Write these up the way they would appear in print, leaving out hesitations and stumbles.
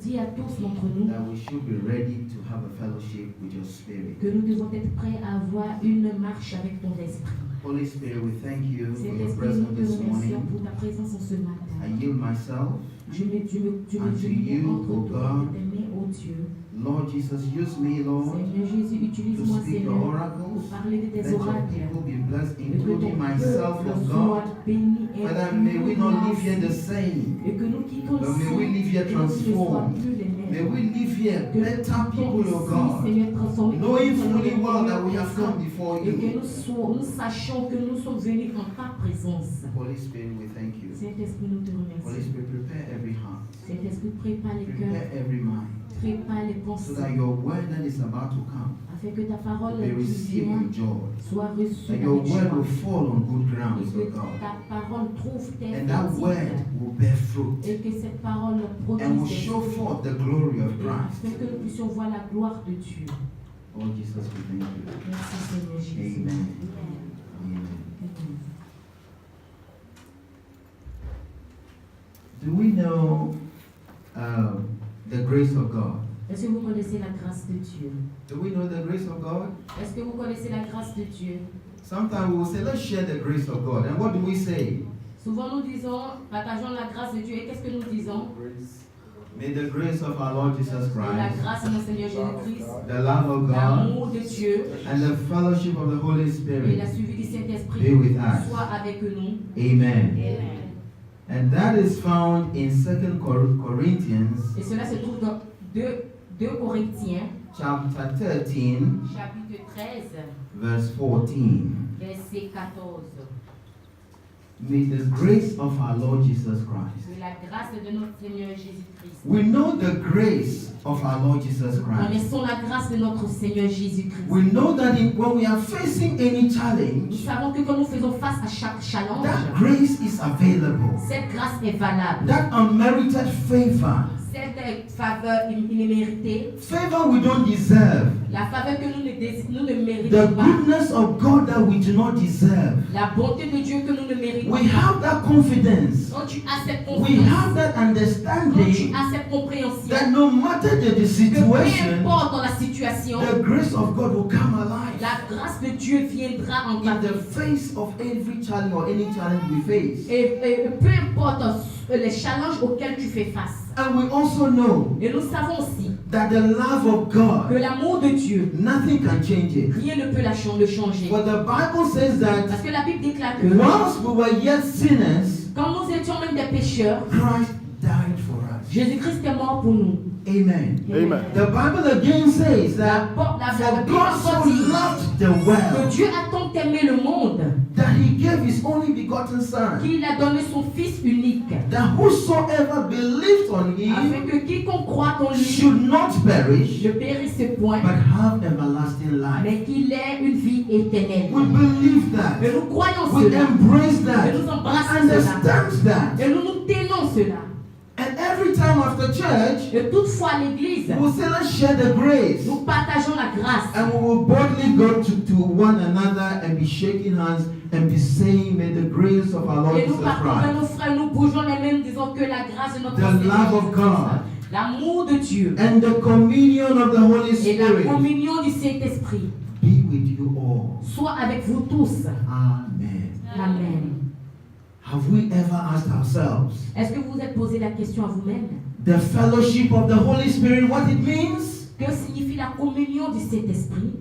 dit à tous d'entre nous that we should be ready to have a fellowship with your Spirit. que nous devons être prêts à avoir une marche avec ton esprit. Holy Spirit, we thank you for your Saint-Esprit, presence nous te this remercions morning. pour ta présence en ce matin. I yield myself. Je me Unto you, entre O toi God. et tes mains, ô Dieu. Lord Jesus, use me, Lord, Seigneur Jésus, to utilise-moi, speak your Seigneur, oracles. pour parler de Let tes your oracles. people be blessed, Et que ton including myself, peuple O soit God. béni et Father, may we not live here the same. et que nous quittons But may we live here que nous ne soyons transformed. plus les mêmes. May we live here Que better people, O God, Seigneur, transformés, knowing que nous fully soyons well that we have personnes, come before et que you. nous sachions que nous sommes venus en ta présence. Holy Spirit, we thank you. Saint-Esprit, nous te Holy remercions. Spirit, prepare every heart. Saint-Esprit, prépare les cœurs, Prepare every mind. prépare les So pensées, that your word that is about to come afin que ta parole will be qui received vient with joy. soit reçue That your avec word will joie. fall on good ground, Et O que God. ta parole trouve terre And that word fertile. will bear fruit. Et que cette parole And will produise des show fruits. forth the glory of Et afin Christ. que nous puissions voir la gloire de Dieu. Oh Jesus, we thank you. Merci Seigneur Jésus. Amen. Amen. Amen. Amen. Do we know the grace of God? Est-ce que vous connaissez la grâce de Dieu? Do we know the grace of God? Est-ce que vous connaissez la grâce de Dieu? Sometimes we will say, let's share the grace of God. And what do we say? Souvent nous disons, partageons la grâce de Dieu. Et qu'est-ce que nous disons? May the grace of our Lord Jesus Que la Christ, grâce de notre Seigneur Jésus-Christ, the love of God, l'amour de Dieu and the fellowship of the Holy et Spirit la suivi du be Saint-Esprit with us. soit avec nous. Amen. Amen. And that is found in 2 Corinthians Et cela se trouve dans 2 Corinthiens, chapter 13, chapitre 13, verse 14. verset 14. May the grace of our Lord Jesus Christ. Que la grâce de notre Seigneur Jésus-Christ. We know the grace of our Lord Jesus Christ. Connaissons la grâce de notre Seigneur Jésus-Christ. We know that when we are facing any Nous challenge, savons que quand nous faisons face à chaque challenge, that grace is available. cette grâce est valable. That unmerited favor, Cette faveur inéméritée, favor we don't deserve, la faveur que nous ne the méritons pas, goodness of God that we do not deserve. la bonté de Dieu que nous ne méritons We pas. have that confidence. Quand tu as cette We confiance, have that quand tu understanding as cette compréhension, that no matter the que peu situation, importe dans la situation, the grace of God will come alive la grâce de Dieu viendra en ta in the vie. face of every challenge or any challenge we face. Et peu importe les challenges auxquels tu fais face. And we also know Et nous savons aussi that the love of que God, l'amour de Dieu, nothing can change it. rien ne peut le changer. But the Bible says Parce that que la Bible déclare que whilst we were yet sinners, quand nous étions même des pécheurs, Christ died for us. Jésus-Christ est mort pour nous. Amen. Amen. The Bible again says La that Bible for God so dit loved the que world Dieu a tant aimé le monde that he gave his only begotten Son, qu'il a donné son Fils unique, that whosoever believes on afin him que quiconque croit en lui should not perish, ne périsse point, but have everlasting life. mais qu'il ait une vie éternelle. We believe Et that. nous croyons We cela. embrace Et that. nous embrassons cela. Understand that. Et nous nous tenons cela. And every time after church, Et toutefois à l'église, we'll say, let's share the grace. nous partageons la grâce. And we will boldly go to one another and be shaking hands and be saying, may the grace of our Lord Et nous Jesus partageons Christ, nos frères, nous bougeons les mêmes, disons que la grâce de notre the Seigneur love of Jésus-Christ, God, l'amour de Dieu and the communion of the Holy et la Spirit communion du Saint-Esprit be with you all. soit avec vous tous. Amen. Amen. Have we ever asked ourselves Est-ce que vous vous êtes posé la question à vous-même? the fellowship of the Holy Spirit, what it means? Que signifie la communion du Saint-Esprit?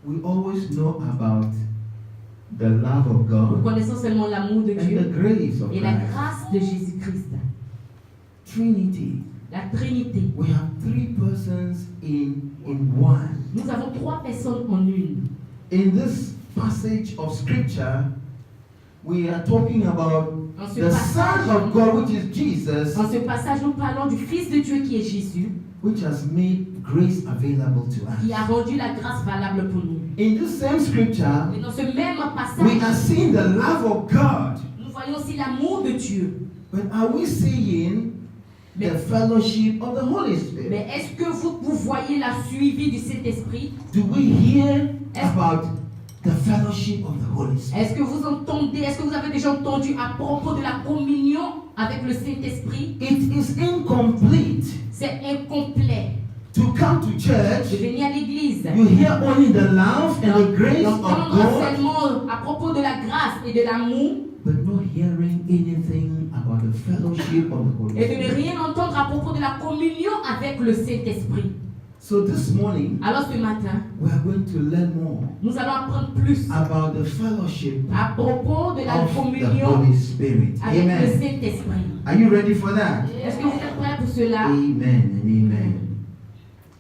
We always know about the love of Nous God connaissons seulement l'amour de and the Dieu grace of et la Christ. grâce de Jésus-Christ. Trinity. La Trinité. We have three persons in one. Nous avons 3 personnes en une. In this passage of scripture, we are talking about En ce the Son of passage, God, which is Jesus, en ce passage, nous parlons du Fils de Dieu qui est Jésus, which has made grace available to qui a us. rendu la grâce valable pour nous. In this same scripture, Et dans ce même we are passage, seeing the love of God. nous voyons aussi l'amour de Dieu. But are we seeing the fellowship of the Holy Spirit? Mais est-ce que vous voyez la suivi du Saint-Esprit? Do we hear about the fellowship of the Holy Spirit. Est-ce que vous entendez, est-ce que vous avez déjà entendu à propos de la communion avec le Saint-Esprit? It is incomplete C'est incomplet to come to de church. venir à l'église. You hear only the love and the grace of D'entendre God, seulement à propos de la grâce et de l'amour but not hearing anything about the fellowship of the Holy et de ne Spirit. rien entendre à propos de la communion avec le Saint-Esprit. So this morning, Alors ce matin, we are going to learn more nous allons apprendre plus about the fellowship à propos de la of the communion Holy Spirit. avec le Amen. Saint-Esprit. Are you ready for that? Est-ce que vous êtes prêts pour cela? Amen and amen.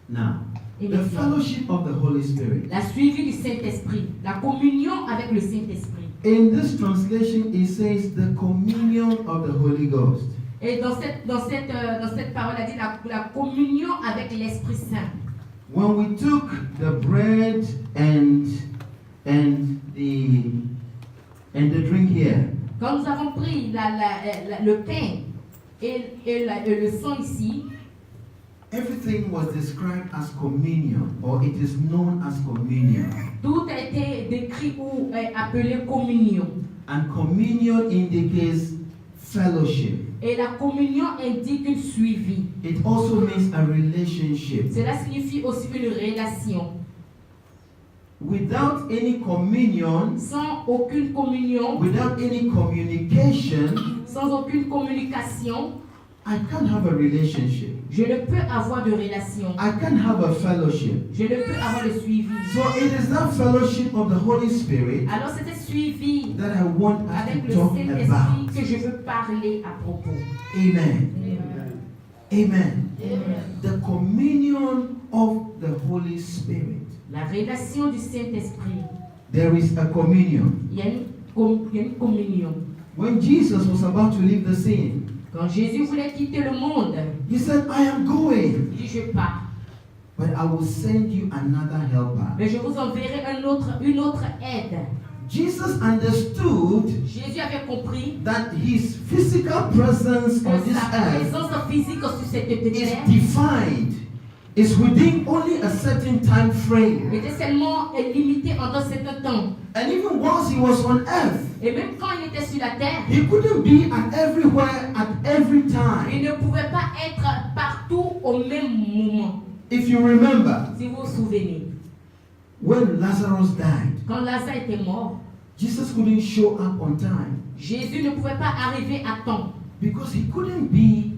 Now, Et the maintenant, fellowship of the Holy Spirit. la suivi du Saint-Esprit, la communion avec le Saint-Esprit. In this translation, it says the communion of the Holy Ghost. Et dans cette parole, elle dit la communion avec l'Esprit Saint. When we took the bread and the drink here, Quand nous avons pris le pain et le sang ici, everything was described as communion, or it is known as communion. tout a été décrit ou appelé communion. And communion indicates fellowship. Et la communion indique une suivi. It also means a relationship. Cela signifie aussi une relation. Without any communion, Sans aucune communion, without any communication, sans aucune communication, I can't have a relationship. je ne peux avoir de relation. I can't have a fellowship. Je ne peux avoir de suivi. So it is that fellowship of the Holy Spirit Alors c'était suivi that I want us avec to le talk Saint-Esprit about. que je veux parler à propos. Amen. Amen. Amen. The communion of the Holy Spirit. La relation du Saint-Esprit. There is a communion. Il y a une communion. When Jesus was about to leave the scene, Quand Jésus voulait quitter le monde, he said, I am going, il dit je pars. but I will send you another helper. Mais je vous enverrai une autre aide. Jesus understood Jésus avait compris that his physical presence que on this sa earth présence physique sur cette is terre defined, is within only a certain time frame. était seulement limitée en un certain temps. And even whilst he was on earth, Et même quand il était sur la terre, he couldn't be at everywhere at every il time. ne pouvait pas être partout au même moment. If you remember, Si vous vous souvenez, when Lazarus died, quand Lazare était mort, Jesus couldn't show up on time Jésus ne pouvait pas arriver à temps. because he couldn't be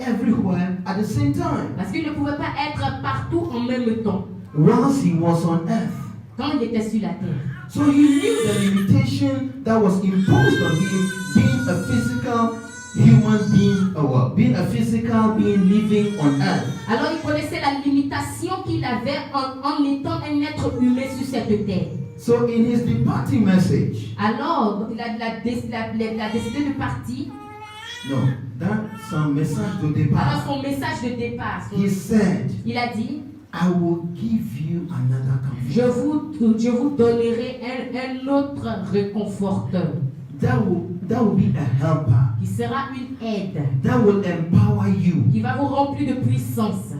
everywhere at the same time Parce qu'il ne pouvait pas être partout en même temps whilst he was on earth. quand il était sur la terre. So he knew the limitation that was imposed on him, being a physical human being, being a physical being living on earth. Alors il connaissait la limitation qu'il avait en étant un être humain sur cette terre. So in his departing message, Alors il a décidé de partir. no, that's some message to Alors depart. son message de départ, He said, il a dit, I will give you another je comfort. vous donnerai un autre réconforteur That will be a helper. qui sera une aide, That will empower you. qui va vous remplir de puissance.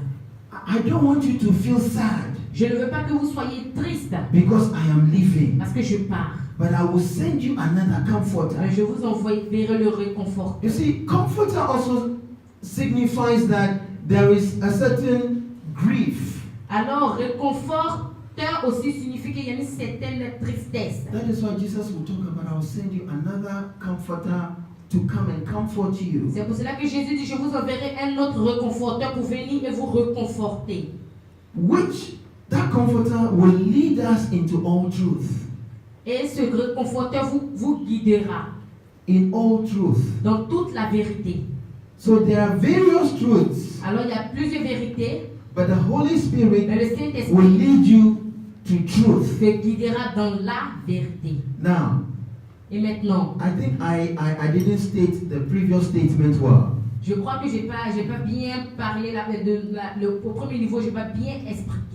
I don't want you to feel sad Je ne veux pas que vous soyez triste because I am leaving, parce que je pars. but I will send you another comforter. Mais je vous enverrai le réconforteur. You see, comforter also signifies that there is a certain grief. Alors, réconforteur aussi signifie qu'il y a une certaine tristesse. That is why Jesus will talk about, I will send you another comforter to come and comfort you. C'est pour cela que Jésus dit, je vous enverrai un autre réconforteur pour venir et vous réconforter. Which, that comforter will lead us into all truth. Et ce réconforteur vous guidera In all truth. dans toute la vérité. So there are various truths, Alors, il y a plusieurs vérités, but the Holy Spirit mais le will Saint-Esprit lead you to truth. te guidera dans la vérité. Now, Et maintenant, I think I didn't state the previous statement well. je crois que j'ai pas bien parlé au premier niveau, j'ai pas bien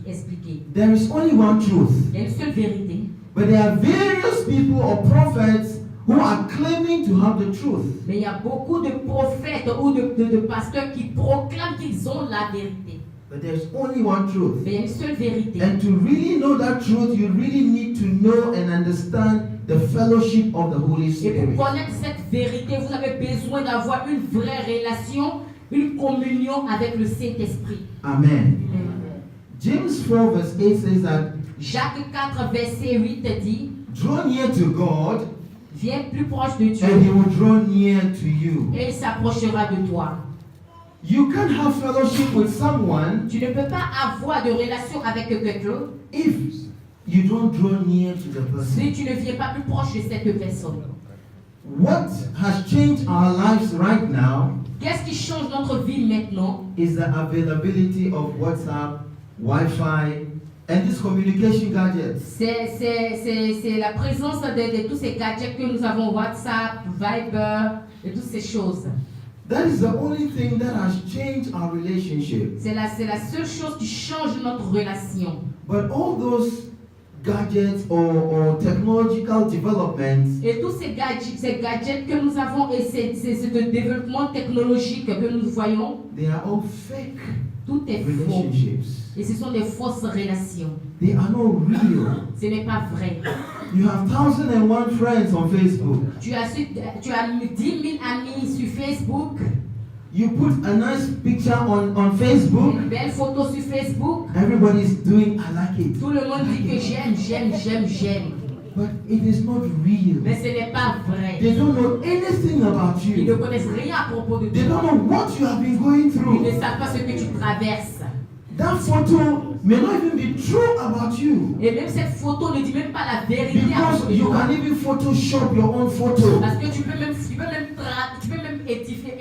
expliqué. There is only one truth, Il y a une seule vérité, but there are various people or prophets who are claiming to have the truth. mais il y a beaucoup de prophètes ou de pasteurs qui proclament qu'ils ont la vérité. But there's only one truth. Mais il y a une seule vérité. And to really know that truth, you really need to know and understand the fellowship of the Holy Et Spirit. pour connaître cette vérité, vous avez besoin d'avoir une vraie relation, une communion avec le Saint-Esprit. Amen. James 4 verse 8 says that, Jacques 4, verset 8 dit, draw near to God viens plus proche de and Dieu he will draw near to you. et il s'approchera de toi. You can't have fellowship with someone Tu ne peux pas avoir de relation avec quelqu'un if you don't draw near to the si person. tu ne viens pas plus proche de cette personne. What has changed our lives right now Qu'est-ce qui change notre vie maintenant? is the availability of WhatsApp, Wi-Fi, and these communication gadgets. C'est la présence de tous ces gadgets que nous avons, WhatsApp, Viber et toutes ces choses. That is the only thing that has changed our relationship. C'est la seule chose qui change notre relation. But all those gadgets or technological developments, Et tous ces gadgets que nous avons et ce développement technologique que nous voyons, they are all fake tout est faux. relationships. Et ce sont des fausses relations. They are not real. Ce n'est pas vrai. You have 1,001 friends on Facebook. Tu as 10 000 amis sur Facebook, You put a nice picture on Facebook. une belle photo sur Facebook. Everybody's doing, I like it. Tout le monde dit que j'aime. But it is not real. Mais ce n'est pas vrai. They don't know anything about Ils ne you. connaissent rien à propos de They toi. don't know what you have been going Ils through. ne savent pas ce que tu traverses. That photo may not even be true about you. Et même cette photo ne dit même pas la vérité à Because propos de you toi. can even Photoshop your own photo. Parce que tu peux même édifier,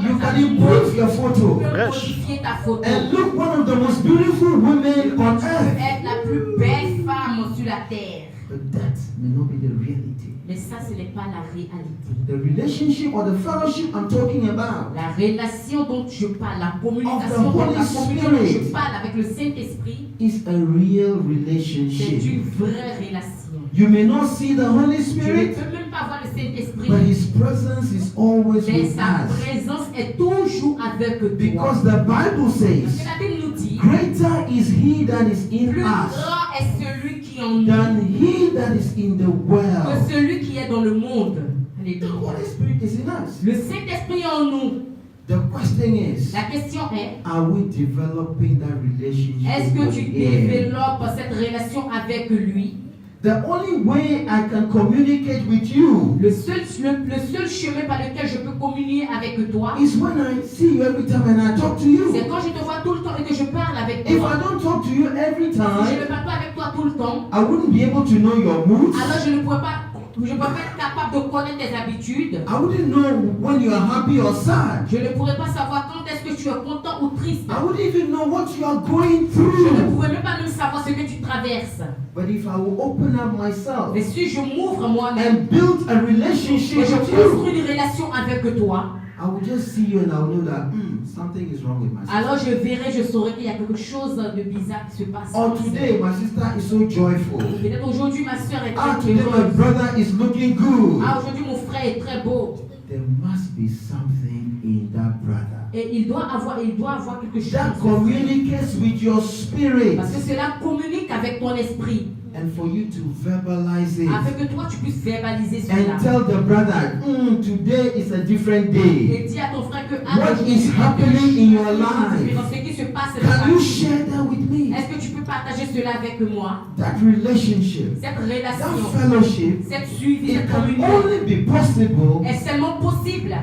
You can improve your tu photo. peux modifier ta photo. And look, one of the most beautiful women on Tu peux earth. être la plus belle femme sur la terre. But that may not be the reality. Mais ça, ce n'est pas la réalité. The relationship or the fellowship I'm talking about La relation dont je parle, la Of communication, the Holy la communion dont Spirit. je parle avec le Saint-Esprit, is a real c'est une relationship. vraie relation. You may not see the Holy Tu ne Spirit, peux même pas voir le Saint-Esprit, but His presence is always mais with sa us. présence est toujours avec toi. Because the Bible Parce que says, la Bible nous dit, greater is He that is in plus us grand est celui qui est en nous than he that is in the world. que celui qui est dans le monde. The Alléluia. Holy Spirit is in us. Le Saint-Esprit est en nous. The question is, La question est, are we developing that relationship est-ce que with tu Him? développes cette relation avec lui? The only way I can communicate with you Le seul chemin par lequel je peux communier avec toi, is when I see you every time and I talk to c'est you. quand je te vois tout le temps et que je parle avec If toi. I don't talk to you every Si je time, ne parle pas avec toi tout le temps, I wouldn't be able to know your moods. alors je ne pourrais pas être capable de connaître tes habitudes. I wouldn't know when you are happy or sad. Je ne pourrais pas savoir quand est-ce que tu es content ou triste. I wouldn't even know what you are going Je ne through. pourrais même pas même savoir ce que tu traverses. But if I will open up myself Mais si je m'ouvre moi-même and build a relationship et je with you, construis une relation avec toi, I will just see you and I will know that something is wrong with my sister. alors je verrai, je saurai qu'il y a quelque chose de bizarre qui se passe. Or today, my sister is so joyful. Peut-être aujourd'hui ma soeur est Ah, très today my heureuse. brother is looking good. Ah, aujourd'hui mon frère est très beau. There must be something in that brother Et il doit avoir quelque chose. that communicates with your spirit, Parce que cela communique avec ton esprit. and for you to verbalize it Afin que toi tu puisses verbaliser cela. and tell the brother, today is a different day. Et dis à ton frère que What is happening in your life? dans ce qui se passe dans ta Can you vie. share that with me? Est-ce que tu peux partager cela avec moi? That relationship, Cette that relation, fellowship, cette suivi, it cette can communion only be possible est seulement possible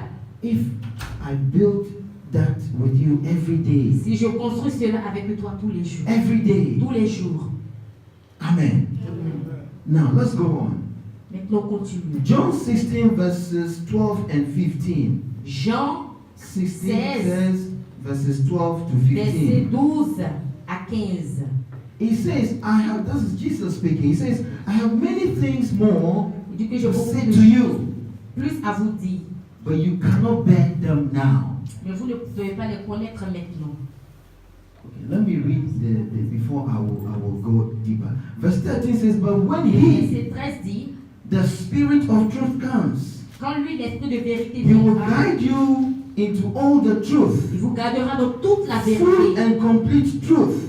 if I build that with you every day. si je construis cela avec toi tous les jours. Every day. Tous les jours. Amen. Now let's go on. Maintenant, continue. John 16 verses 12 and 15. Jean 16 16. says verses 12 to verset 15. 12 à 15. He says, this is Jesus speaking. He says, I have many things more Il dit que je to beaucoup say de to you, plus à vous dire, but you cannot bear them now. mais vous ne pouvez pas les connaître maintenant. Okay, let me read before I will go deeper. Verse 13 says, but when he, Verset 13 dit, the Spirit of truth comes, quand lui, l'esprit de vérité he will viendra, guide you into all the truth, Il vous gardera dans toute la full vérité, and complete truth.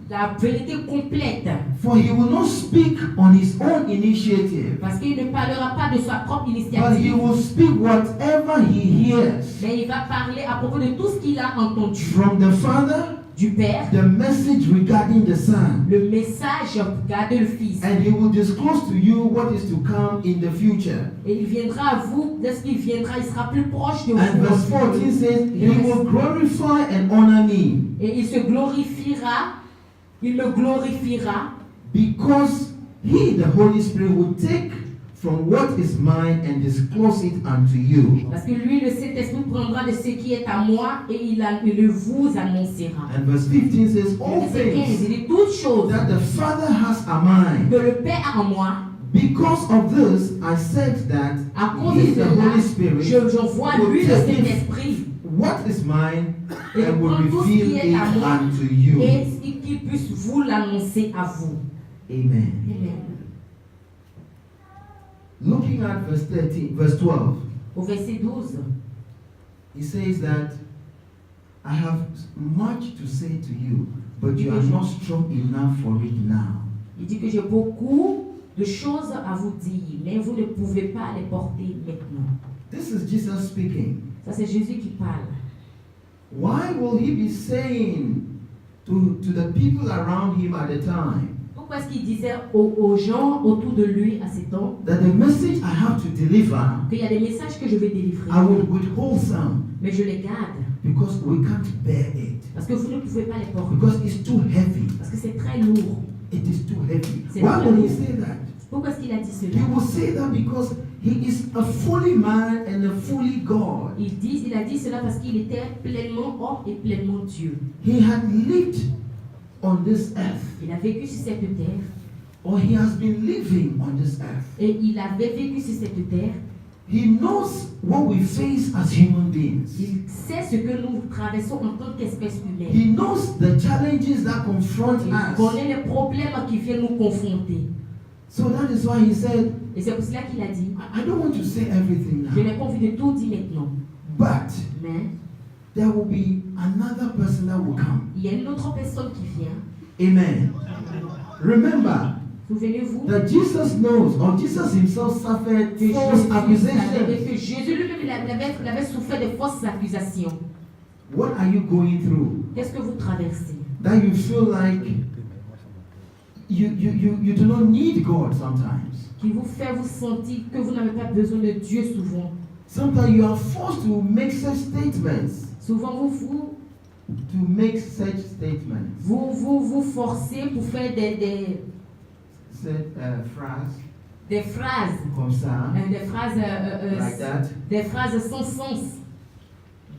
la vérité complète. For he will not speak on his own initiative, Parce qu'il ne parlera pas de sa propre but he initiative, will speak whatever he hears mais il va parler à propos de tout ce qu'il a entendu from the Father, du Père, the message regarding the Son, le message regardez le Fils. and he will disclose to you what is to come in the future. Et il viendra à vous, lorsqu'il viendra, il sera plus proche de And verse vous. 14 says, he will glorify and honor me, Et il se glorifiera, il me glorifiera, because he, the Holy Spirit, will take from what is mine and disclose it unto you. parce que lui, le Saint-Esprit, prendra de ce qui est à moi et il le vous annoncera. And verse 15 says, all Verset 15, things il dit toutes choses that the Father has a mind. que le Père a en moi. Because of this, I said that À cause he, de the cela, Holy Spirit, j'envoie will lui le take Saint-Esprit what is mine et and will prend tout ce reveal qui est it à moi unto you. et qu'il puisse vous l'annoncer à vous. Amen. Amen. Looking at verse 12, Au verset 12, he says that I have much to say to you, but you are not strong enough for it now. il dit que j'ai beaucoup de choses à vous dire, mais vous ne pouvez pas les porter maintenant. This is Jesus speaking. Ça, c'est Jésus qui parle. Why will he be saying to the people around him at the time Pourquoi est-ce qu'il disait aux gens autour de lui à ces temps that the message I have to deliver, qu'il y a des messages que je vais délivrer, I would withhold some mais je les garde because we can't bear it, parce que vous ne pouvez pas les porter, because it's too heavy. parce que c'est très lourd. It is too heavy. C'est Why très would he lourd. say that? Pourquoi est-ce qu'il a dit He cela? will say that because he is a fully man and a fully God. Il a dit cela parce qu'il était pleinement homme et pleinement Dieu. He had lived on this earth, Il a vécu sur cette terre or he has been living on this earth. et il avait vécu sur cette terre. He knows what we face as human beings. Il sait ce que nous traversons en tant qu'espèce humaine. He knows the challenges that confront Il us. connaît les problèmes qui viennent nous confronter. So that is why he said, Et c'est pour cela qu'il a dit, I don't want to say everything je now, n'ai pas envie de tout dire maintenant, but mais there will be another person that will come. il y a une autre personne qui vient. Amen. Remember Souvenez-vous that Jesus knows, or Jesus himself suffered que false Jésus savait accusations. que Jésus lui-même il avait souffert de fausses accusations. What are you going through Qu'est-ce que vous traversez? that you feel like you do not need God sometimes? Qui vous fait vous sentir que vous n'avez pas besoin de Dieu souvent. Sometimes you are forced to make such statements. Souvent vous forcez pour faire des phrases Comme ça, like that. des phrases sans sens.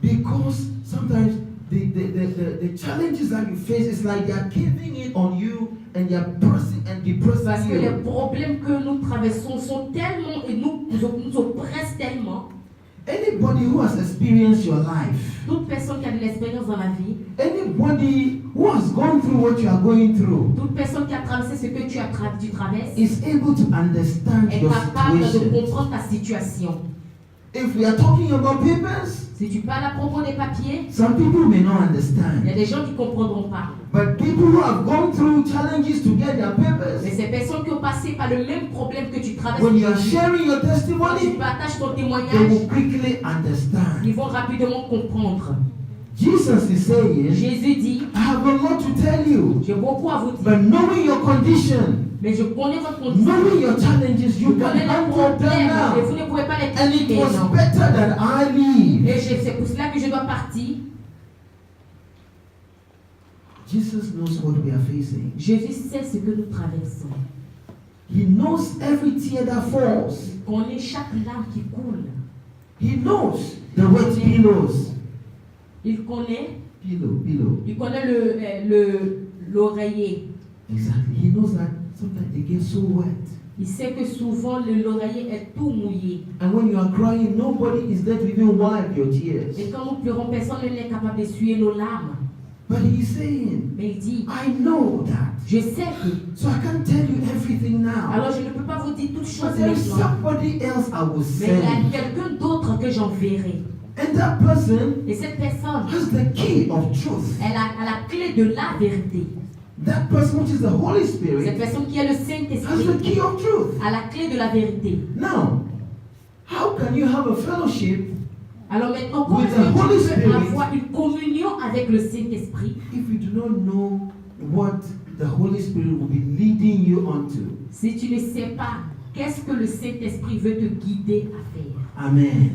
Because sometimes the challenges that you face is like they are giving it on you and they are pressing and depressing Parce que les you. problèmes que nous traversons sont tellement et nous oppressent tellement. Anybody who has experienced your life, Toute personne qui a de l'expérience dans la vie, anybody who has gone through what you are going through, toute personne qui a traversé ce que tu traverses, is able to understand est your capable de situation. comprendre ta situation. If we are talking about papers, Si tu parles à propos des papiers, some people may not il y a understand. des gens qui ne comprendront pas. But people who have gone through challenges to get their Mais papers, ces personnes qui ont passé par le même problème que tu traverses, when you are aujourd'hui, sharing your quand tu testimony, partages ton they témoignage, will quickly understand. ils vont rapidement comprendre. Jesus is saying, Jésus dit, I have a lot to tell you, j'ai beaucoup à vous dire, but knowing your condition, mais je connais votre condition. knowing your challenges, Je you can connais les handle them problèmes et now. vous ne pouvez pas les And it traiter. was non. better that I leave. Et c'est pour cela que je dois partir. Jesus knows what we are facing. Jésus sait ce que nous traversons. He knows every tear that falls. Il connaît chaque larme qui coule. He knows the wet pillows. Il connaît l'oreiller. Exactly. He knows that sometimes they get so wet. Il sait que souvent l'oreiller est tout mouillé. And when you are crying, nobody is there to even wipe your tears. Et quand nous pleurons, personne n'est capable d'essuyer nos larmes. But he's saying, Mais il dit, I know that. je sais que, So I can't tell you everything now. alors je ne peux pas vous dire toutes choses But there is maintenant. somebody else I will Mais il y a send. quelqu'un d'autre que j'enverrai. And that person Et cette personne, has the key of truth. elle a la clé de la vérité. That person, which is the Holy Cette Spirit, personne qui est le has the Saint-Esprit key of truth. a la clé de la vérité. Now, how can you have a fellowship Alors maintenant, comment With est-ce the que Holy tu peux Spirit. avoir une communion avec le Saint-Esprit if you do not know what the Holy Spirit will be leading you onto? si tu ne sais pas qu'est-ce que le Saint-Esprit veut te guider à faire? Amen.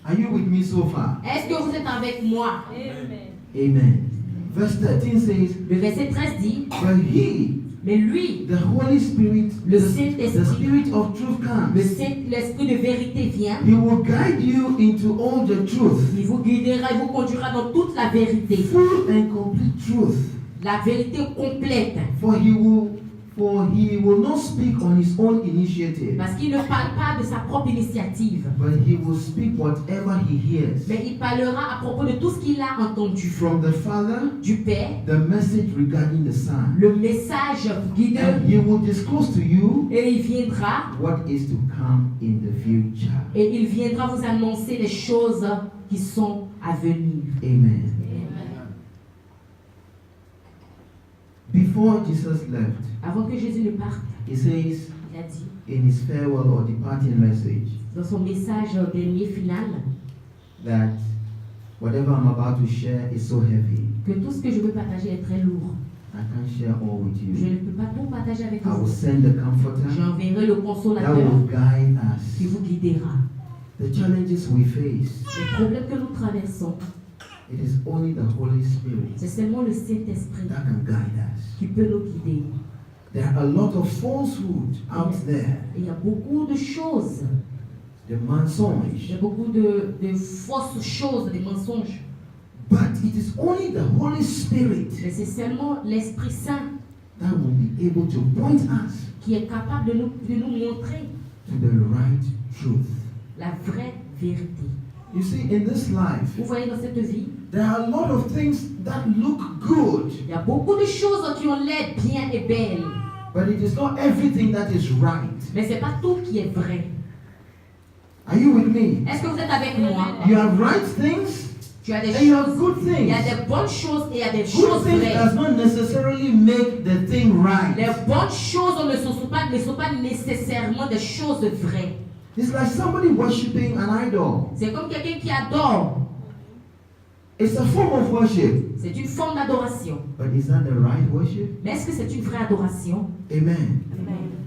Are you with me so far? Est-ce que vous êtes avec moi? Amen. Verse 13 says, Le verset 13 dit, but he, mais lui, the Holy Spirit, Le the Saint-Esprit. Spirit of truth comes. l'Esprit de vérité vient, He will guide you into all the truth. il vous guidera, il vous conduira dans toute la vérité. Full and complete truth. La vérité complète. For he will not speak on his own initiative, Parce qu'il ne parle pas de sa propre initiative, but he will speak whatever he hears. mais il parlera à propos de tout ce qu'il a entendu. From the Father, Du Père, the message regarding the Son. le message guideux, And he will disclose to you et il viendra, what is to come in the future. et il viendra vous annoncer les choses qui sont à venir. Amen. Before Jesus left, Avant que Jésus ne parte, he says il a dit, in his farewell or departing message dans son message dernier final, that whatever I'm about to share is so heavy, que tout ce que je veux partager est très lourd. I can't share all with Je you. ne peux pas tout partager avec I will vous. send the comforter J'enverrai le that consolateur will guide qui us. vous guidera. The challenges we face, Les problèmes que nous traversons, it is only the Holy Spirit c'est seulement le Saint-Esprit that can guide us. qui peut nous guider. There are a lot of falsehood out there. Et il y a beaucoup de choses, The il y mensonge. a beaucoup de fausses choses, des mensonges. But it is only the Holy Spirit Mais c'est seulement l'Esprit Saint that will be able to point us qui est capable de nous montrer to the right truth. la vraie vérité. You see, in this life, Vous voyez, dans cette vie, there are a lot of things that look good, il y a beaucoup de choses qui ont l'air bien et belles. but it is not everything that is right. Mais ce n'est pas tout qui est vrai. Are you with me? Est-ce que vous êtes avec moi? You have right things Tu as des and you have choses, good il y a things. des bonnes choses et il y a des Good choses things vraies. does not necessarily make the thing Les right. bonnes choses ne sont pas nécessairement des choses vraies. It's like somebody worshiping an idol. C'est comme quelqu'un qui adore. It's a form of worship, C'est une forme d'adoration. but is that the right worship? Mais est-ce que c'est une vraie adoration? Amen.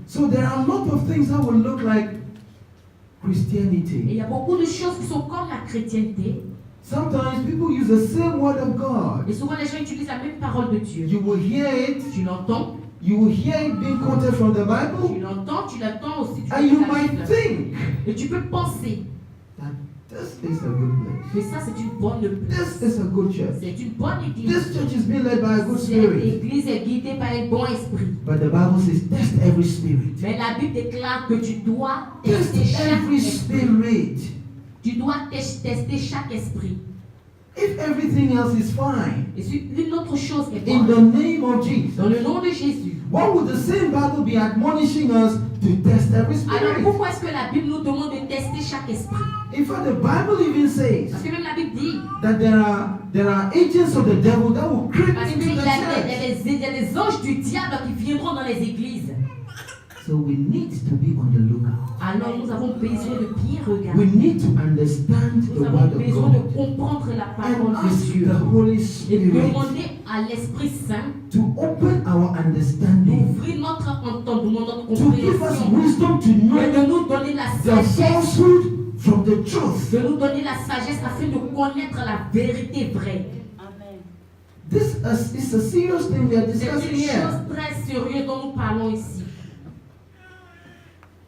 So there are a lot of things that will look like Et il Christianity. y a beaucoup de choses qui sont comme la chrétienté. Sometimes people use the same word of God. Et souvent les gens utilisent la même parole de Dieu. You will hear it. Tu l'entends, You will hear it being quoted from the tu Bible, l'entends, tu l'attends aussi. Tu and you lis la might Bible. think Et tu peux penser that this is a good place. que ça c'est une bonne place. This is a good church. C'est une bonne église. This church is being led by a good Cette spirit. église est guidée par un bon esprit. But the Bible says, test every spirit. Mais la Bible déclare que tu dois Test tester chaque every esprit. spirit. Tu dois tester chaque esprit. If everything else is fine, Et si une autre chose est in bonne, the name of Jesus, dans le nom de Jésus. why would the same Bible be admonishing us to test every Alors spirit? pourquoi est-ce que la Bible nous demande de tester chaque esprit? In fact, the Bible even says Parce que même la Bible dit, that there are agents of the devil that will creep parce into qu'il y the a church. il y a des anges du diable qui viendront dans les églises. So we need to be on the lookout. Alors nous avons besoin de bien We regarder. need to understand the Nous avons word of besoin God de comprendre la and parole de ask Dieu. the Holy Et Spirit demander à l'Esprit Saint to open our understanding, d'ouvrir notre entendement, notre to give us compréhension. wisdom to Et know de nous donner la the sagesse. falsehood from the truth. De nous donner la sagesse afin de connaître la vérité vraie. This is a serious thing we are C'est discussing une here chose très sérieuse dont nous parlons ici.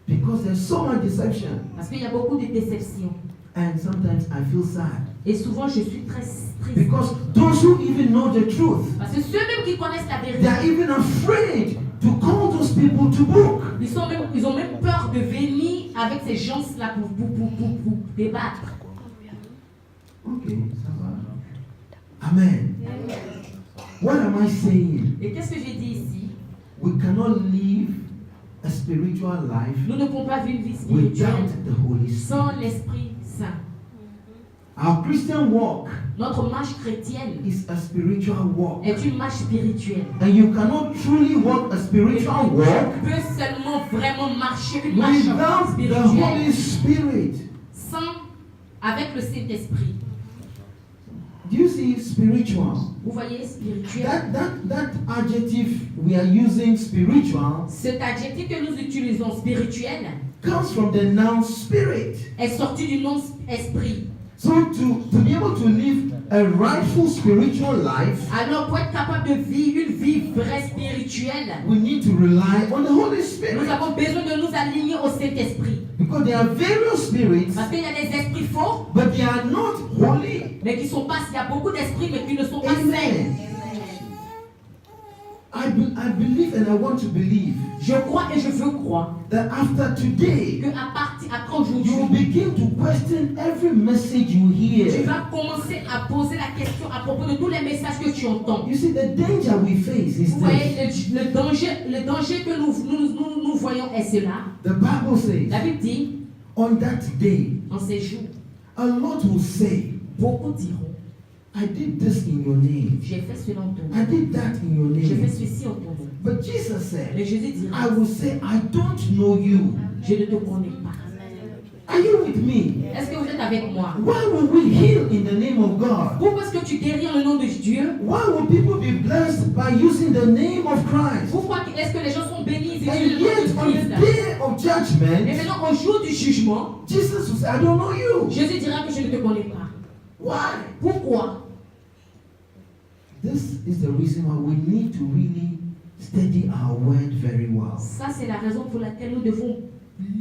because there's so much deception, Parce qu'il y a beaucoup de déceptions. and sometimes I feel sad Et souvent, je suis très triste. because those who even know the truth, Parce que ceux-mêmes qui connaissent la they are vérité, even afraid to call those people to book. ils ont même peur de venir avec ces gens-là pour débattre. Ok, ça va. Amen. What am I saying? Et qu'est-ce que j'ai dit ici? We cannot live a spiritual life Nous ne pouvons pas vivre une vie without spirituelle the Holy Spirit. sans l'Esprit Saint. Our Christian walk Notre marche chrétienne is a spiritual walk. est une marche spirituelle. And you cannot truly walk a spiritual walk Tu peux seulement vraiment marcher une marche without the spirituelle Holy Spirit. sans, avec le Saint-Esprit. Do you see spiritual? Vous voyez, spirituel. That adjective we are using, spiritual, Cet adjectif que nous utilisons, spirituel, comes from the noun spirit. est sorti du nom esprit. So to be able to live a rightful spiritual life, Alors, pour être capable de vivre une vie vraie spirituelle, we need to rely on the Holy nous Spirit. avons besoin de nous aligner au Saint-Esprit. Because there are various spirits, Parce qu'il y a des esprits faux, but they are not holy. mais qui sont pas. Il y a beaucoup d'esprits, mais qui ne sont pas saints. Amen. I believe and I want to believe Je crois et je veux croire that after today, que après you will aujourd'hui, begin to question every message you tu hear. vas commencer à poser la question à propos de tous les messages que tu entends. You see, the danger we face is Vous voyez, this. le danger que nous voyons est cela. The Bible says, La Bible dit, on that day, en ces jours, a lot will say, beaucoup diront, I did this in your name. j'ai fait cela en ton I nom. did that in your J'ai fait name. ceci en ton nom. But Jesus said, Mais Jésus dira, I will say, I don't know you. je ne te connais pas. Are you with me? Est-ce que vous êtes avec moi? Why will we heal in the name of God? Pourquoi est-ce que tu guéris en le nom de Dieu? Why will people be blessed by using the name of Christ? Pourquoi est-ce que les gens sont bénis et And utilisent le yet, nom on de the Christ? day of Et judgment, maintenant, au jour du jugement, Jesus will say, I don't know you. Jésus dira que je ne te connais pas. Why? Pourquoi? This is the reason why we need to really study our word very well. Ça, c'est la raison pour laquelle nous devons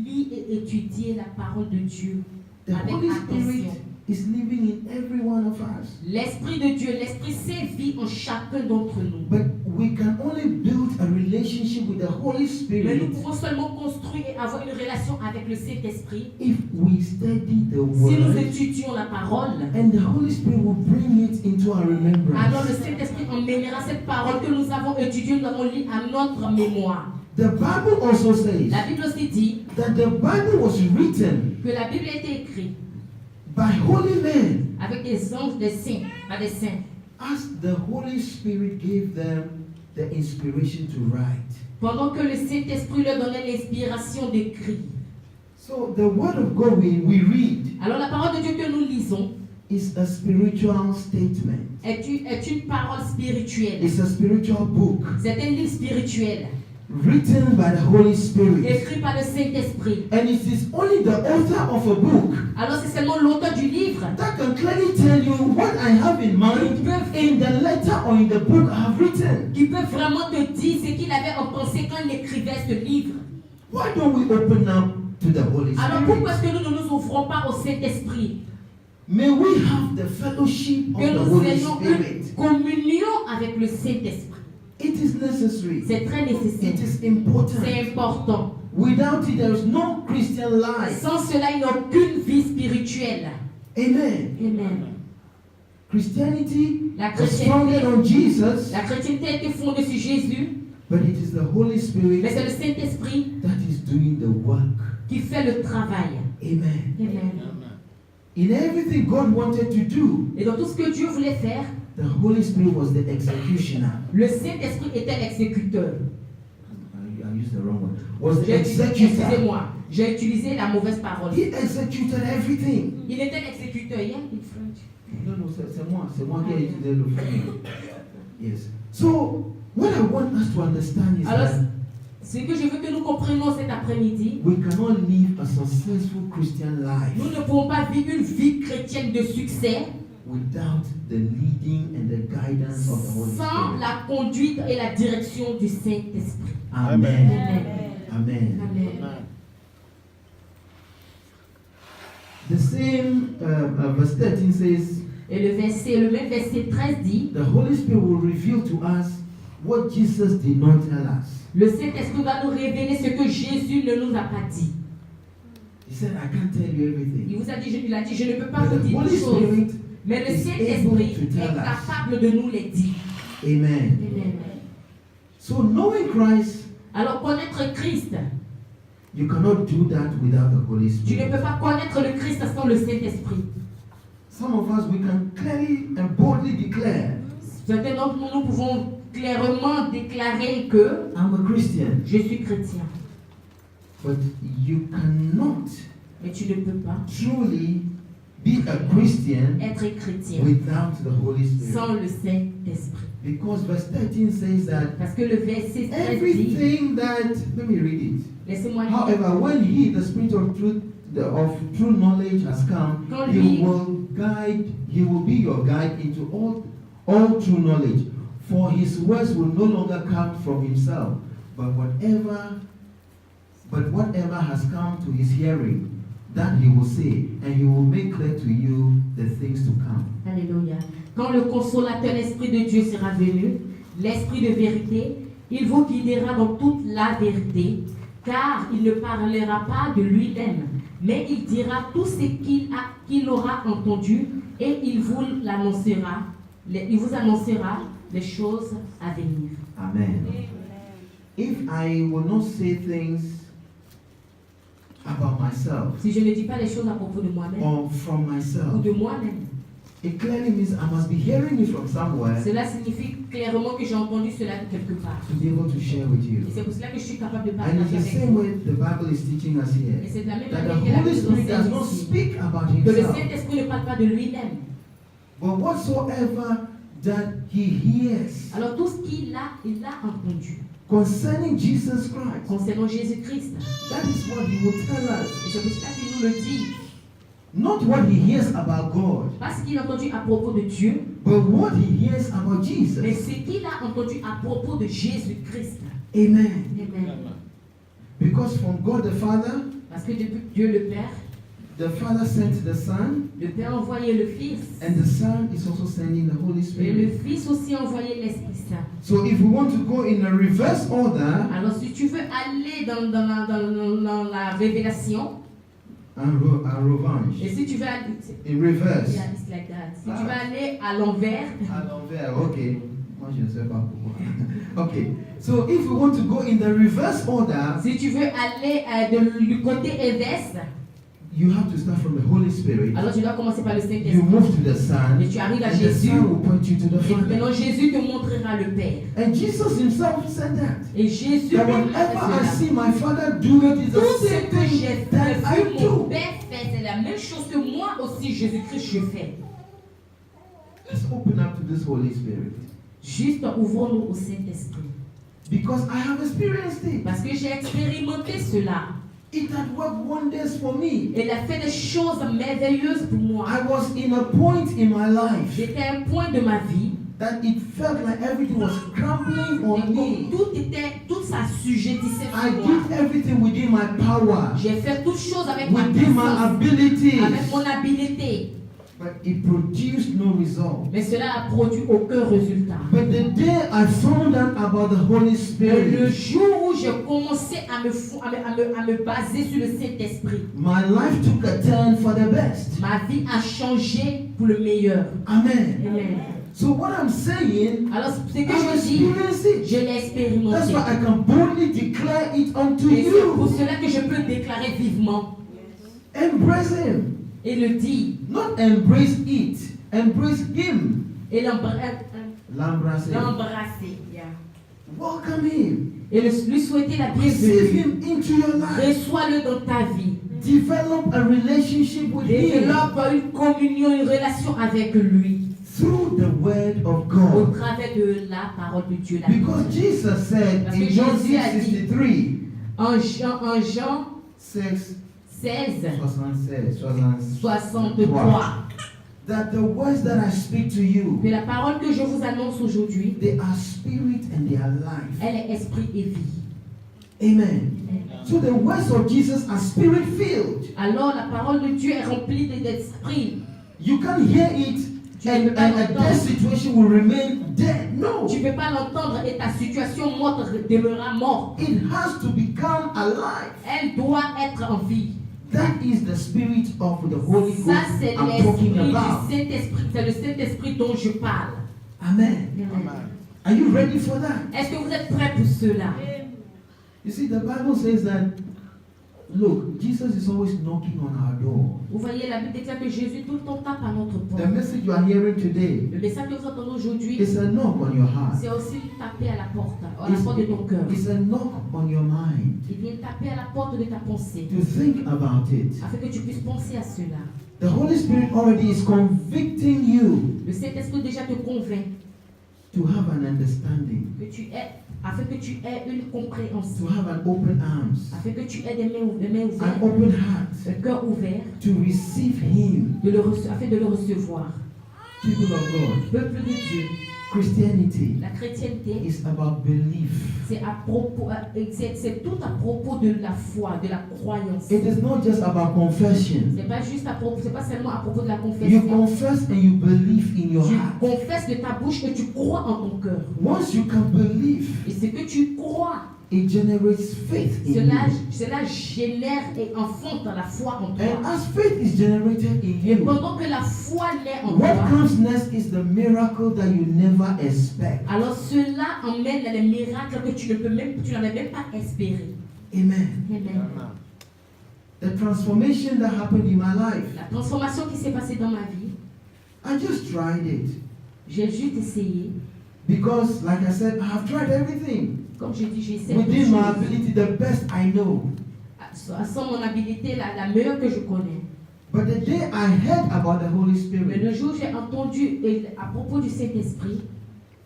lire et étudier la parole de Dieu The avec Holy Spirit attention. is living in every one of us. L'Esprit de Dieu, l'Esprit Saint vit en chacun d'entre nous. But we can only build a relationship with the Holy Mais Spirit nous pouvons seulement construire et avoir une relation avec le Saint-Esprit if we study the si nous word, étudions la parole. and the Holy Spirit will bring it into our Alors le remembrance. Saint-Esprit emmènera cette parole que nous avons étudiée, nous avons lu à notre mémoire. The Bible also says La Bible aussi dit that the Bible was written que la Bible a été écrite by holy men avec des anges, des saints, pas des saints. as the Holy Spirit gave them the inspiration to write. Pendant que le Saint-Esprit leur donnait l'inspiration d'écrire. So the word of God we read Alors la parole de Dieu que nous lisons is a spiritual statement. est une parole spirituelle. It's a spiritual book C'est un livre spirituel written by the Holy Spirit. écrit par le Saint-Esprit. And it is only the author of a book Alors c'est seulement l'auteur du livre that can clearly tell you what I have in mind in the letter or in the book I have written. qui peut vraiment te dire ce qu'il avait en pensée quand il écrivait ce livre. Why don't we open up to the Holy Alors pourquoi Spirit? est-ce que nous ne nous ouvrons pas au Saint-Esprit? May we have the fellowship of Que the nous Holy ayons Spirit. une communion avec le Saint-Esprit. It is necessary. C'est très nécessaire. It is important. C'est important. Without it, there is no Christian life. Sans cela, il n'y a aucune vie spirituelle. Amen. Amen. Christianity La was founded on Jesus, La chrétienté a été fondée sur Jésus, but it is the Holy mais Spirit c'est le Saint-Esprit that is doing the work. qui fait le travail. Amen. Amen. In everything God wanted to do, Et dans tout ce que Dieu voulait faire, the Holy Spirit was the executioner. le Saint-Esprit était l'exécuteur. I used the wrong one. Was the executor. Excusez-moi, j'ai utilisé la mauvaise parole. He executed everything. Il était l'exécuteur. Yeah, in French. Non, c'est moi qui ai utilisé le français. Yes. So, what I want us to understand is Alors, that ce que je veux que nous comprenions cet après-midi, we cannot live a successful Christian life nous ne pouvons pas vivre une vie chrétienne de succès without the leading and the guidance of the Holy sans Spirit. la conduite et la direction du Saint-Esprit. Amen. Amen. Amen. Amen. The same verse 13 says, Et le même verset 13 dit, the Holy Spirit will reveal to us what Jesus did not tell us. le Saint-Esprit va nous révéler ce que Jésus ne nous a pas dit. He said, I can't tell you Il everything. vous a dit, il a dit, je ne peux pas But vous the dire Holy toutes choses. Spirit Mais le is Saint-Esprit able to tell est us. capable de nous les dire. Amen. Amen. So knowing Christ, Alors connaître Christ, you cannot do that without the Holy tu ne Spirit. peux pas connaître le Christ sans le Saint-Esprit. some of us, we can clearly and boldly declare, Certains d'entre nous, nous pouvons clairement déclarer que I'm a Christian. je suis chrétien. But you cannot Mais tu ne peux pas truly be a Christian être chrétien without the Holy Spirit. sans le Saint-Esprit. Because verse 13 says that Parce que le verset 13 dit, everything that, let me read it. laissez-moi lire. However, when he, the Spirit of truth, of true knowledge has come, Quand he lui- will be your guide into all true knowledge. For his words will no longer come from himself, but whatever has come to his hearing, that he will say, and he will make clear to you the things to come. Alléluia. Quand le consolateur, l'Esprit de Dieu sera venu, l'Esprit de vérité, il vous guidera dans toute la vérité, car il ne parlera pas de lui-même, mais il dira tout ce qu'il aura entendu et il vous annoncera les choses à venir. Amen. If I will not say things about myself Si je ne dis pas les choses à propos de moi-même or from ou myself, de moi-même, it clearly means I must be hearing it from somewhere cela signifie clairement que j'ai entendu cela de quelque part. to be able to share with you. Et c'est pour cela que je suis capable de And partager it's the avec same vous. way the Bible is teaching us Et here. c'est de la même That manière the que la Holy Bible Spirit does enseigne not ici. speak about Que le himself, Saint-Esprit ne parle pas de lui-même. but whatsoever that he hears Alors tout ce qu'il a, il l'a entendu. concerning Jesus Christ, Concernant Jésus-Christ. that is what he will tell Et us. c'est pour cela qu'il nous le dit. Not what he hears about God, Pas ce qu'il a entendu à propos de Dieu, but what he hears about mais Jesus. ce qu'il a entendu à propos de Jésus-Christ. Amen. Amen. Because from God the Father, Parce que depuis Dieu le Père, the Father sent the Son, le Père a envoyé le Fils. and the Son is also sending the Holy Et le Spirit. Fils aussi a envoyé l'Esprit Saint. So if we want to go in a reverse order, Alors si tu veux aller dans la révélation, and revanche, et si tu veux aller, in reverse, yeah, it's like that. Si tu veux aller à l'envers, à l'envers, okay. Moi je ne sais pas pourquoi. Okay, so if we want to go in the reverse order, si tu veux aller du côté inverse, you have to start from the Holy Spirit. alors tu dois commencer par le You Saint-Esprit. move to the Son, Et tu arrives à and the Jésus. Son will point you to the Et Father. maintenant Jésus te montrera le Père. And Jesus himself said that. Et Jésus That lui a whenever I fait cela. see my Father do it, is Tout the ce same que j'ai thing that fait, I vu mon do. Père fait, c'est la même chose que moi aussi Jésus-Christ je fais. Let's open up to this Holy Spirit. Juste ouvrons-nous au Saint-Esprit. Because I have experienced it. Parce que j'ai expérimenté cela. It had worked wonders for me. Il a fait des choses merveilleuses pour moi. I was in a point in my life J'étais à un point de ma vie that it felt like everything was crumbling et on comme me. tout s'assujettissait I sur moi. did everything within my power, J'ai fait toutes choses avec ma within my puissance, abilities, avec mon habileté. but it produced no result. Mais cela n'a produit aucun résultat. But the day I found out about the Holy Mais le Spirit, jour où j'ai commencé à me baser sur le Saint-Esprit, my life took a turn for the best. ma vie a changé pour le meilleur. Amen. Amen. So what I'm saying, Alors, ce que I've je dis, experienced it. je l'ai That's expérimenté. why I can boldly declare it unto Et c'est pour you. cela que je peux déclarer vivement Embrace Him. et le dire. Not embrace it. Embrace Him. Et L'embrasser. l'embrasser. Yeah. Welcome Him. Et lui souhaiter la Receive bienvenue. Him into your life. Reçois-le dans ta vie. Develop a relationship with Him Développe une communion, une relation avec lui. through the Word of Au God. travers de la parole de Dieu. La Because Bible. Jesus said Parce que in John Jésus a dit- 6:63, En Jean 6, 16, 76, 63. that the words that I speak to you, Mais la parole que je vous annonce aujourd'hui, they are spirit and they are life. elle est esprit et vie. Amen. So the words of Jesus are spirit filled. Alors la parole de Dieu est remplie d'esprit. You can't hear it and a dead situation will remain dead. No. Tu ne peux pas l'entendre et ta situation morte demeurera morte. It has to become alive. Elle doit être en vie. That is the spirit of the Holy Ghost Ça, c'est I'm l'esprit talking du about. Saint-Esprit. C'est le Saint-Esprit dont je parle. Amen. Are you ready for that? Est-ce que vous êtes prêts pour cela? You see, the Bible says that Look, Jesus is always knocking on our door. Vous voyez, la Bible déclare que Jésus tout le temps tape à notre porte. The message you are hearing today Le message que vous entendez aujourd'hui, is a knock on your heart. c'est aussi taper à la porte de ton cœur. It's a knock on your mind Il vient taper à la porte de ta pensée, to think about it. afin que tu puisses penser à cela. The Holy Spirit already is convicting you Le Saint-Esprit déjà te convainc to have an understanding, afin que tu aies une to compréhension, have an open arms, afin que tu aies des mains an ouvertes, open heart un cœur ouvert, to receive Him. afin de le recevoir. People of God, Peuple de Dieu, Christianity la chrétienté, is about belief. c'est tout à propos de la foi, de la croyance. It is not just about confession. C'est pas seulement à propos de la You confession. confess and you believe in your Tu heart. confesses de ta bouche que tu crois en ton cœur. Once you can believe, Et ce que tu crois, it generates faith in cela génère et enfante la foi en you. toi. And as faith is generated in Et you, pendant que la foi naît en what toi, comes next is the miracle that you never expect. alors cela emmène les miracles que tu n'avais même pas espéré. Amen. Amen. The transformation that happened in my life, La transformation qui s'est passée dans ma vie, I just tried it. j'ai juste essayé. Because, like I said, I have tried everything. Comme je dis, j'ai essayé. Within my ability, the best I know. Sans mon habilité, la meilleure que je connais. But the day I heard about the Holy Mais Spirit, le jour où j'ai entendu à propos du Saint-Esprit,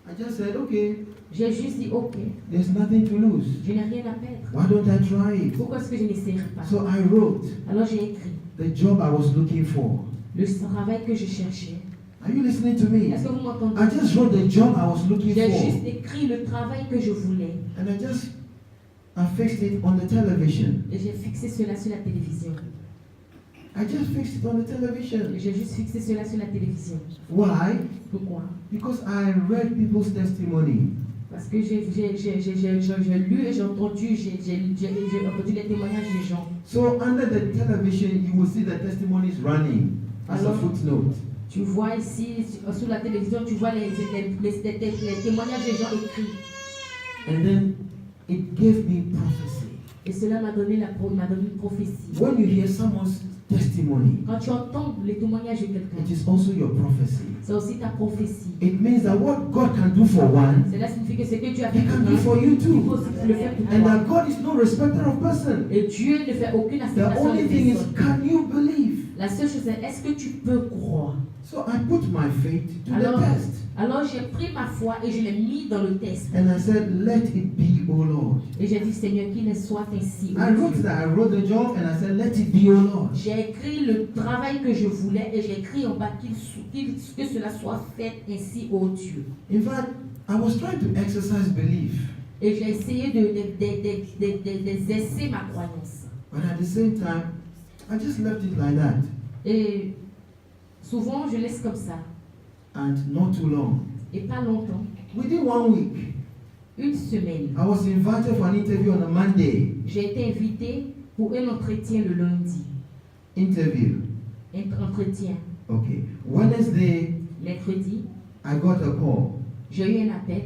I just said, okay, j'ai juste dit, ok, there's nothing to lose. je n'ai rien à perdre. Why don't I try it? Pourquoi est-ce que je n'essayerai pas? So I wrote Alors j'ai écrit the job I was looking for. le travail que je cherchais. Are you listening to me? Est-ce que vous m'entendez? I just wrote the job I was looking J'ai for. juste écrit le travail que je voulais. And I fixed it on the television. Et j'ai fixé cela sur la télévision. I just fixed it on the television. Et j'ai juste fixé cela sur la télévision. Why? Pourquoi? Because I read people's testimony. Parce que j'ai lu et j'ai entendu les témoignages des gens. So under the television, you will see the testimonies running as a Alors, footnote. Tu vois ici, sur la télévision, tu vois les témoignages des gens écrits. And then it gave me prophecy. Et cela m'a donné une prophétie. When you hear someone's testimony, Quand tu entends les témoignages de quelqu'un, it is also your prophecy. c'est aussi ta prophétie. It means that what God can do for one, Cela signifie que ce que Dieu a He fait can pour do for toi, you il peut too. aussi le faire pour And toi. that God is no respecter of person. Et Dieu ne fait aucune The acceptation only de thing is, personne. can you believe? La seule chose est, est-ce que tu peux croire? So I put my faith to the test. Alors j'ai pris ma foi et je l'ai mis dans le test. And I said, let it be, O Lord. Et j'ai dit, Seigneur, qu'il ne soit ainsi. I wrote that. I wrote the job and I said, let it be, O Lord. J'ai écrit le travail que je voulais et j'ai écrit en bas que cela soit fait ainsi, ô Dieu. In fact, I was trying to exercise belief. Et j'ai essayé d'exercer ma croyance. But at the same time, I just left it like that. Et souvent, je laisse comme ça. And not too long. Et pas longtemps. Within 1 week, Une semaine. I was invited for an interview on a Monday. J'ai été invitée pour un entretien le lundi. Interview. Un entretien. Okay. Wednesday, Mercredi, I got a call. j'ai eu un appel.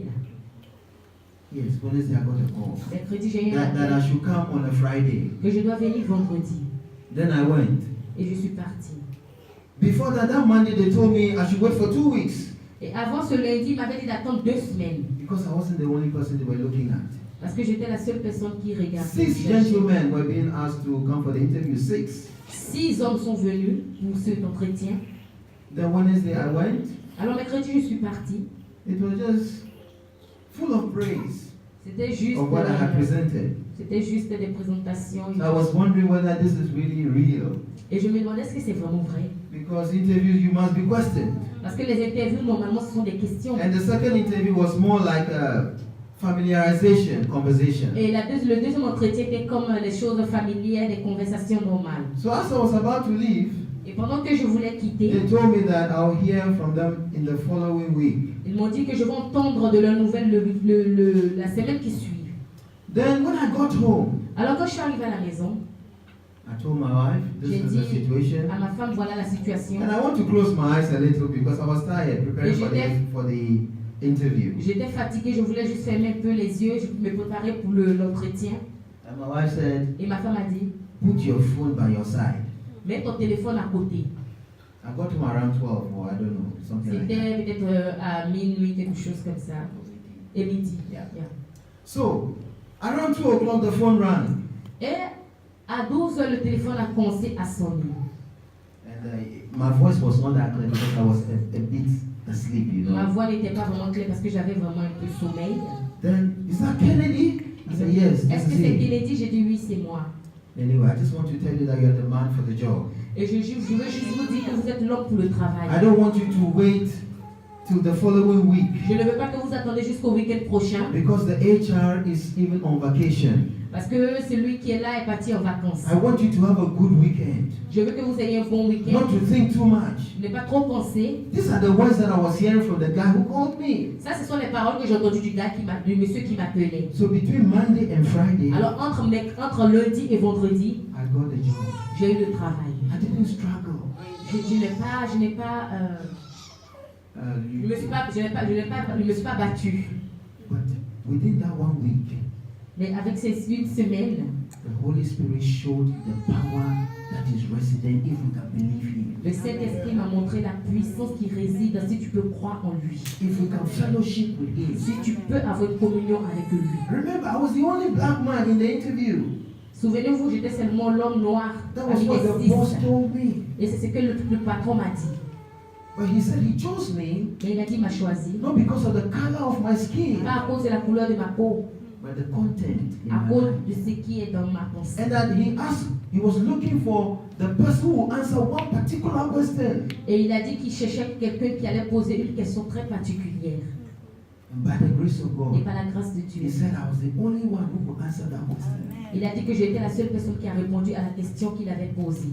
Yes, Wednesday I got a call. Mercredi, j'ai eu un That I appel. should come on a Friday. Que je dois venir vendredi. Then I went. Et je suis partie. Before that Monday, they told me I should wait for 2 weeks. Et avant ce lundi, il m'avait dit d'attendre 2 semaines. Because I wasn't the only person they were looking at. Parce que j'étais la seule personne qui regardait. 6 gentlemen were being asked to come for the interview. 6. 6 hommes sont venus pour cet entretien. Then Wednesday I went. Alors mercredi, je suis partie. It was just full of praise C'était juste, of what I had presented. c'était juste des présentations. So I was wondering whether this is really real. Et je me demandais est-ce que c'est vraiment vrai. Because interviews you must be questioned. Parce que les interviews, normalement, ce sont des questions. And the second interview was more like a familiarization conversation. Et le deuxième entretien était comme les choses familières, des conversations normales. So as I was about to leave, Et pendant que je voulais quitter, they told me that I'll hear from them in the following week. ils m'ont dit que je vais entendre de leurs nouvelles la semaine qui suit. Then when I got home, Alors quand je suis arrivée à la maison, I told my wife, this j'ai is the dit situation. à ma femme, voilà la situation. And I want to close my eyes a little because I was tired preparing for the interview. J'étais fatiguée, je voulais juste fermer un peu les yeux, je me préparais pour l'entretien. And my wife said, Et ma femme a dit, put your phone by your side. Mets ton téléphone à côté. I got home around 12 or I don't know, something like that. C'était peut-être à minuit, quelque chose comme ça. Et midi. Yeah. Yeah. So, around 2 o'clock, the phone rang. Et à 12 heures, le téléphone a commencé à sonner. And my voice was not that clear because I was a bit asleep, you Ma know. voix n'était pas vraiment claire parce que j'avais vraiment un peu de sommeil. Then, is that Kennedy? I said, yes, Est-ce this que is c'est it. Kennedy? J'ai dit oui, c'est moi. Anyway, I just want to tell you that you're the man for the job. Et je veux juste vous dire que vous êtes l'homme pour le travail. I don't want you to wait till the following week Je ne veux pas que vous attendez jusqu'au week-end prochain because the HR is even on vacation. parce que celui qui est là est parti en vacances. I want you to have a good weekend, Je veux que vous ayez un bon week-end. not to think too much. Ne pas trop penser. These are the words that I was hearing from the guy who called me. Ça, ce sont les paroles que j'ai entendues du monsieur qui m'appelait. So between Monday and Friday, Alors, entre lundi et vendredi, I got the job. j'ai eu le travail. I didn't struggle. Je me suis pas battu. But within that 1 week, Mais avec ces une semaine, the Holy Spirit showed the power that is resident if we can believe Him. le Saint-Esprit m'a montré la puissance qui réside si tu peux croire en lui. If we can fellowship with Him. Si tu peux avoir une communion avec lui. Remember, I was the only black man in the interview. Souvenez-vous, j'étais seulement l'homme noir That was avec what the les boss six. told me. Et c'est ce que le patron m'a dit. But he said he chose me Mais il a dit, il m'a choisi. not because of the color of my skin, Pas à cause de la couleur de ma peau, but the content in à my cause life. de ce qui est dans ma pensée. And that he was looking for the person who will answer one particular question. Et il a dit qu'il cherchait quelqu'un qui allait poser une question très particulière. And by the grace of Et God, par la grâce de he Dieu, said I was the only one who could answer that question. il a dit que j'étais la seule personne qui a répondu à la question qu'il avait posée.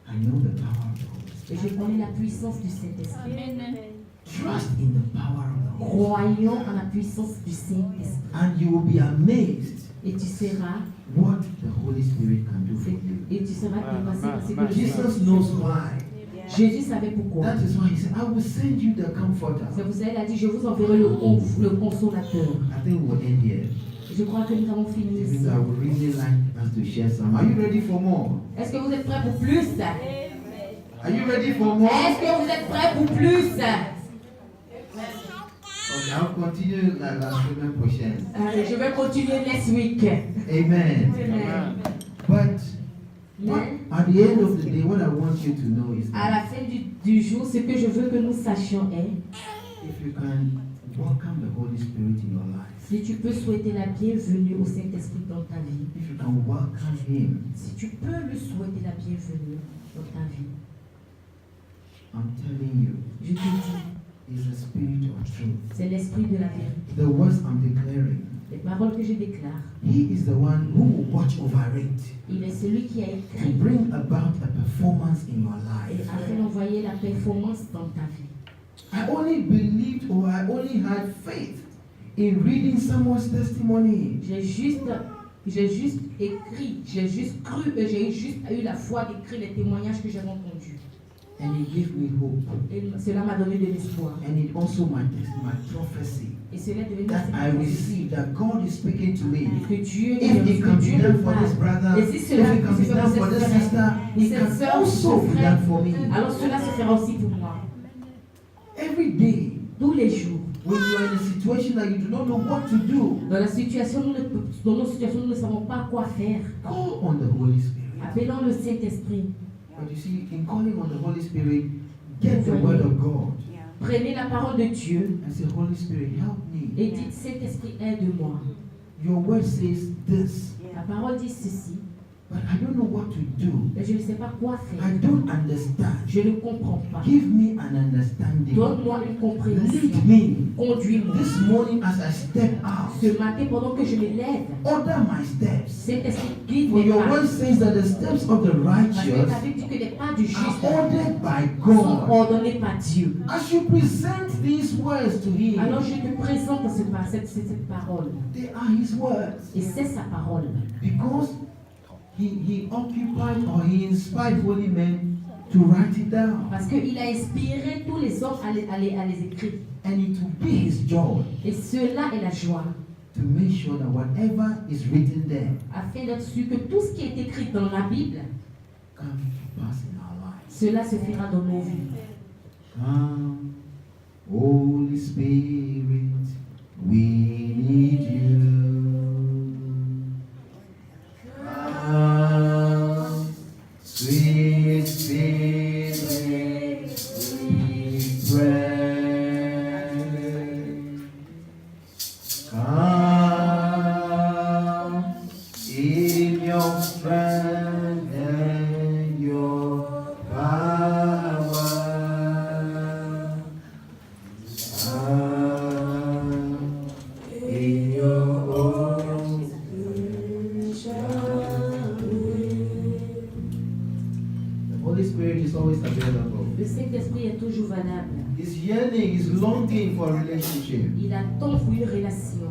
I know the power of the Holy Et Spirit. je connais la puissance du Saint-Esprit. Trust in the power of the Holy Croyons en la puissance du Saint-Esprit. Spirit. And you will be amazed Et tu seras, what the Holy Spirit can do for you. et tu seras dépassé parce que le Jesus Saint-Esprit- knows why. Jésus savait pourquoi. That is why he said, I will send you the comforter. C'est pour ça qu'il a dit, je vous enverrai le consolateur. I think we'll end here. Je crois que nous avons fini ici. Because I would really like us to share some. Are you ready for more? Est-ce que vous êtes prêts pour plus? Are you ready for more? Est-ce que vous êtes prêts pour plus? Okay, I'll continue la semaine prochaine. Je vais continuer next week. Amen. Amen. But what, Mais at the end of the day, what I want you to know is à la that fin du jour, ce que je veux que nous sachions est, if you can welcome the Holy Spirit in your life, si tu peux souhaiter la bienvenue au Saint-Esprit dans ta vie, if you can welcome Him, si tu peux lui souhaiter la bienvenue dans ta vie, I'm telling you, je te dis, is the Spirit of truth. c'est l'Esprit de la vérité. The words I'm declaring, Les paroles que je déclare, He is the one who will watch over it il est celui qui a to écrit bring about a performance in your et life. afin d'envoyer la performance dans ta vie. I only believed or I only had faith in reading someone's testimony. J'ai juste écrit, j'ai juste cru et j'ai juste eu la foi d'écrire les témoignages que j'avais entendus. And it gave me hope. Et cela m'a donné de l'espoir. And it also my prophecy Et cela est devenu that I received, that God is speaking to me. que Dieu If it can be Dieu done le for this parle. brother, Et if si it cela can be se done for this fera sister, it cette can sœur, also ce be frère, done for me. alors cela se fera aussi pour moi. Every day, Tous les jours, when you are in a situation that you do not know what to do, dans nos situations, nous ne savons pas quoi faire. call on the Holy Spirit. Appelons le Saint-Esprit. But you see, in calling on the Holy Spirit, get the word of God Prenez la parole de Dieu and say, Holy Spirit, help me. et dites, Saint-Esprit, aide-moi. Your word says this, La parole dit ceci, but I don't know what to do. mais je ne sais pas quoi I faire. don't understand. Je ne comprends pas. Give me an understanding. Donne-moi une compréhension. Lead me. Conduis-moi. This morning as I step out, Ce matin, pendant que je me lève, order my steps. Saint-Esprit, guide For mes your pas. word says that the steps of the Parce que righteous ta Bible dit que les pas du juste are ordered by sont God. ordonnés par Dieu. As you present these words to Alors Him, je te présente cette parole. they are His words. Et c'est sa parole. Because he occupied or He inspired holy men to write it down. Parce qu'il a inspiré tous les hommes à les écrire. And it will be His joy Et cela est la joie to make sure that whatever is written there afin d'être sûr que tout ce qui est écrit dans la Bible, comes to pass in our lives. cela se fera dans nos vies. Come, Holy Spirit, we need you. Come, sweet Spirit, we pray. Come in your strength and your power. Come in your own The Holy Spirit is always available. Le Saint-Esprit est toujours valable. He's yearning, he's longing for a relationship. Il attend pour une relation.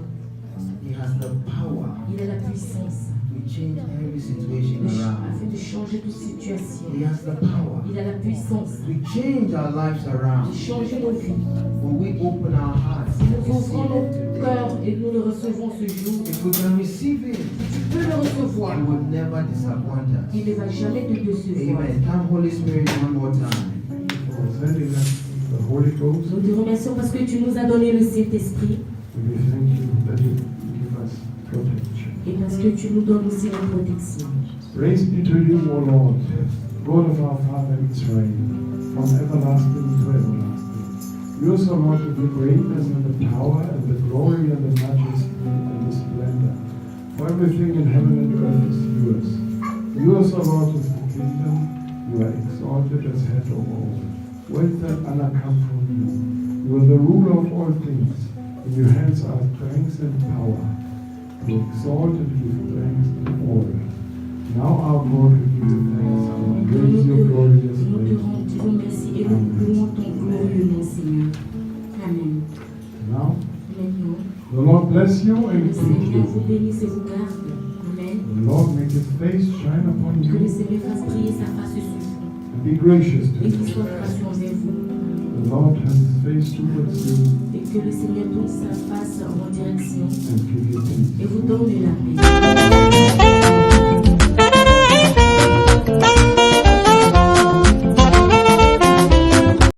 He has the power Il a la puissance to change every situation afin around. de changer toute situation. He has the power Il a la puissance to change our lives de around. changer nos vies. When we open our hearts Si and nous ouvrons receive nos it today, cœurs et nous le recevons ce jour, if we can receive it, tu peux le recevoir. it will never disappoint Il us. ne va jamais te décevoir. Amen. Come, Holy Spirit, one more time. For sending us the Holy Ghost. Nous te remercions parce que tu nous as donné le Saint-Esprit And we thank you that you give us protection. et parce que tu nous donnes aussi la protection. Praise be to you, O Lord, God of our Father Israel, from everlasting to everlasting. You are so Lord with the greatness and the power and the glory and the majesty and the splendor. For everything in heaven and earth is yours. You are so Lord with the kingdom. You are exalted as head of all. Wealth and honor come from you. You are the ruler of all things. In your hands are strength and power. To exalt and give strength to all. Now our God, we give you thanks and praise your glorious Nous te name. rendons merci et nous louons ton glorieux nom, Seigneur. Amen. Now, Maintenant, the Lord bless you le and keep Seigneur vous you. bénisse et vous garde. Amen. The Lord make his face shine upon Que le you Seigneur fasse briller sa face sur vous and be gracious to et qu'il you. soit grâcieux envers vous. The Lord has his face towards you Et que le Seigneur tourne sa face en votre direction and give you peace. et vous donne la paix.